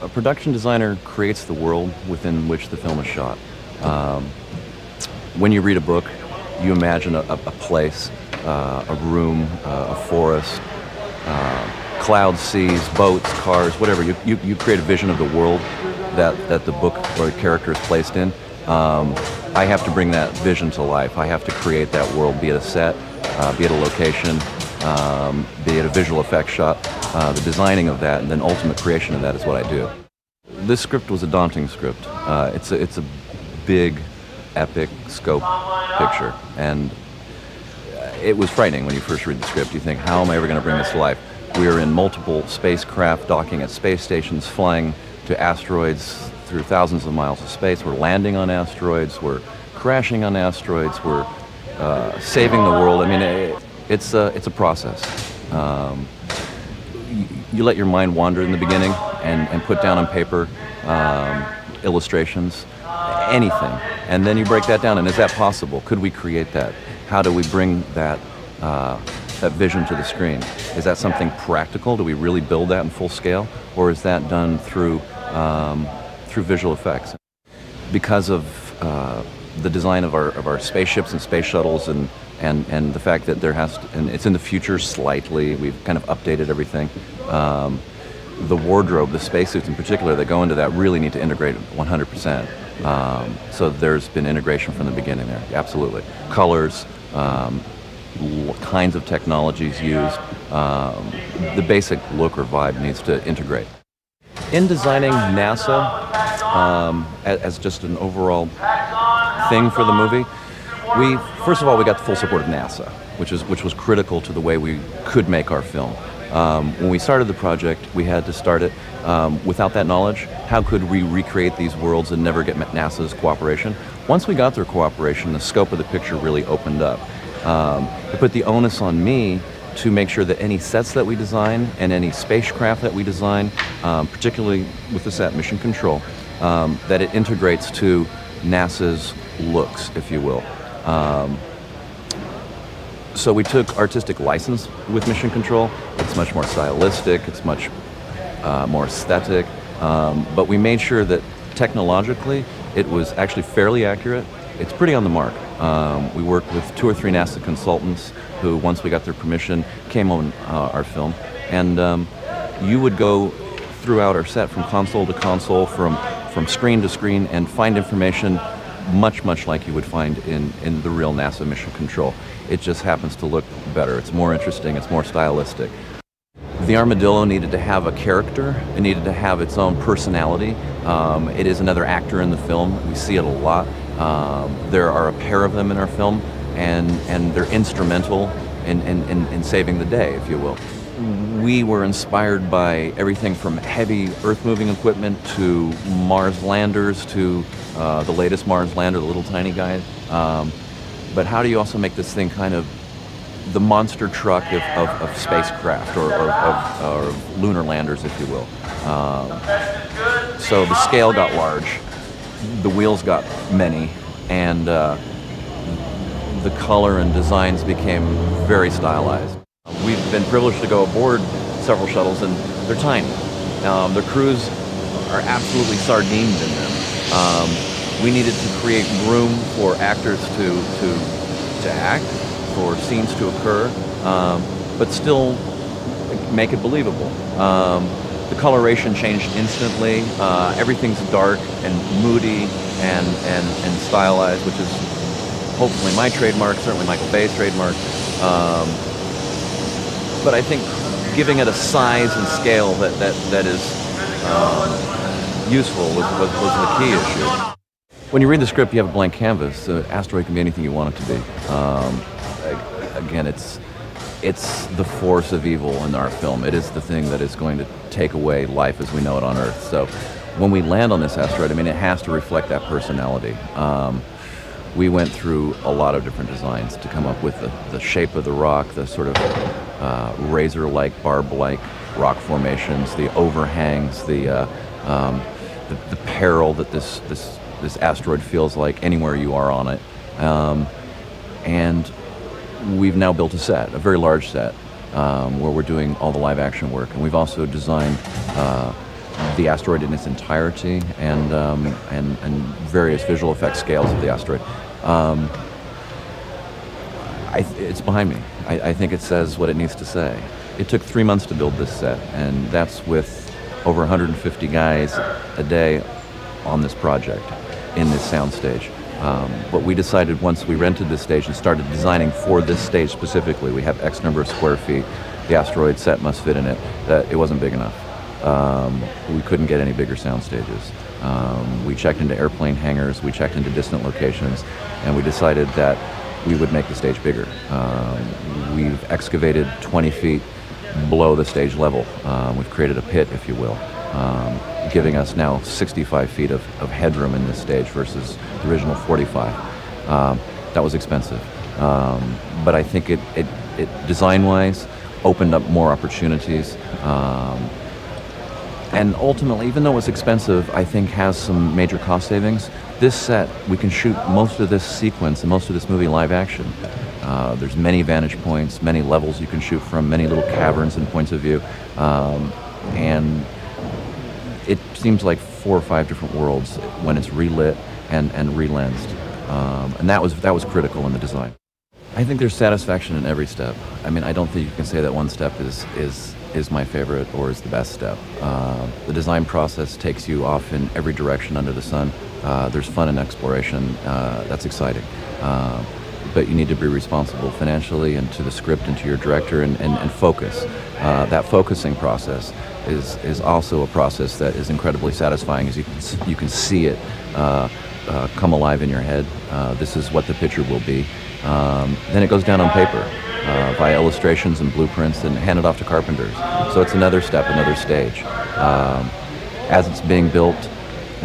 A production designer creates the world within which the film is shot. Um, when you read a book, you imagine a place, a room, a forest, clouds, seas, boats, cars, whatever. You create a vision of the world that the book or the character is placed in. I have to bring that vision to life. I have to create that world, be it a set, be it a location, be it a visual effects shot. The designing of that and then ultimate creation of that is what I do. This script was a daunting script. It's a big, epic scope picture, and it was frightening when you first read the script. You think, how am I ever going to bring this to life? We're in multiple spacecraft docking at space stations, flying to asteroids through thousands of miles of space. We're landing on asteroids. We're crashing on asteroids. We're saving the world. I mean, it's a process. You let your mind wander in the beginning and put down on paper illustrations, anything, and then you break that down. And is that possible? Could we create that? How do we bring that vision to the screen? Is that something practical? Do we really build that in full scale, or is that done through visual effects? Because of the design of our spaceships and space shuttles, and the fact that and it's in the future slightly, we've kind of updated everything. The wardrobe, the spacesuits in particular that go into that really need to integrate 100%. So there's been integration from the beginning there, absolutely. Colors, kinds of technologies used, the basic look or vibe needs to integrate. In designing NASA as just an overall thing for the movie, first of all, we got the full support of NASA, which was critical to the way we could make our film. When we started the project, we had to start it without that knowledge. How could we recreate these worlds and never get NASA's cooperation? Once we got their cooperation, the scope of the picture really opened up. It put the onus on me to make sure that any sets that we design and any spacecraft that we design, particularly with the set Mission Control, that it integrates to NASA's looks, if you will. So we took artistic license with Mission Control. It's much more stylistic, it's much more aesthetic, but we made sure that technologically it was actually fairly accurate. It's pretty on the mark. We worked with 2 or 3 NASA consultants who, once we got their permission, came on our film. And you would go throughout our set from console to console, from screen to screen, and find information much like you would find in the real NASA Mission Control. It just happens to look better. It's more interesting, it's more stylistic. The armadillo needed to have a character. It needed to have its own personality. It is another actor in the film. We see it a lot. There are a pair of them in our film, and they're instrumental in saving the day, if you will. We were inspired by everything from heavy earth-moving equipment to Mars landers to the latest Mars lander, the little tiny guy. But how do you also make this thing kind of the monster truck of spacecraft or of lunar landers, if you will? So the scale got large, the wheels got many, and the color and designs became very stylized. We've been privileged to go aboard several shuttles, and they're tiny. Their crews are absolutely sardined in them. We needed to create room for actors to act, for scenes to occur, but still make it believable. The coloration changed instantly. Everything's dark and moody and stylized, which is hopefully my trademark, certainly Michael Bay's trademark. But I think giving it a size and scale that is useful was the key issue. When you read the script, you have a blank canvas. The asteroid can be anything you want it to be. Again, it's the force of evil in our film. It is the thing that is going to take away life as we know it on Earth. So when we land on this asteroid, I mean, it has to reflect that personality. We went through a lot of different designs to come up with the shape of the rock, the sort of razor-like, barb-like rock formations, the overhangs, the peril that this asteroid feels like anywhere you are on it. And we've now built a very large set, where we're doing all the live action work. And we've also designed the asteroid in its entirety and various visual effects scales of the asteroid. It's behind me. I think it says what it needs to say. It took 3 months to build this set, and that's with over 150 guys a day on this project in this soundstage. But we decided once we rented this stage and started designing for this stage specifically, we have X number of square feet, the asteroid set must fit in it, that it wasn't big enough. We couldn't get any bigger sound stages. We checked into airplane hangars, we checked into distant locations, and we decided that we would make the stage bigger. We've excavated 20 feet below the stage level. We've created a pit, if you will, giving us now 65 feet of headroom in this stage versus the original 45. That was expensive. But I think it design-wise, opened up more opportunities. And ultimately, even though it was expensive, I think has some major cost savings. This set, we can shoot most of this sequence and most of this movie live action. There's many vantage points, many levels you can shoot from, many little caverns and points of view. And it seems like 4 or 5 different worlds when it's relit and relensed. And that was critical in the design. I think there's satisfaction in every step. I mean, I don't think you can say that one step is my favorite or is the best step. The design process takes you off in every direction under the sun. There's fun in exploration. That's exciting. But you need to be responsible financially and to the script and to your director and focus. That focusing process is also a process that is incredibly satisfying as you can see it come alive in your head. This is what the picture will be. Then it goes down on paper via illustrations and blueprints and handed off to carpenters. So it's another step, another stage. As it's being built,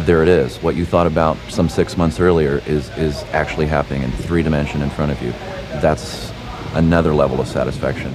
there it is. What you thought about some 6 months earlier is actually happening in 3 dimension in front of you. That's another level of satisfaction.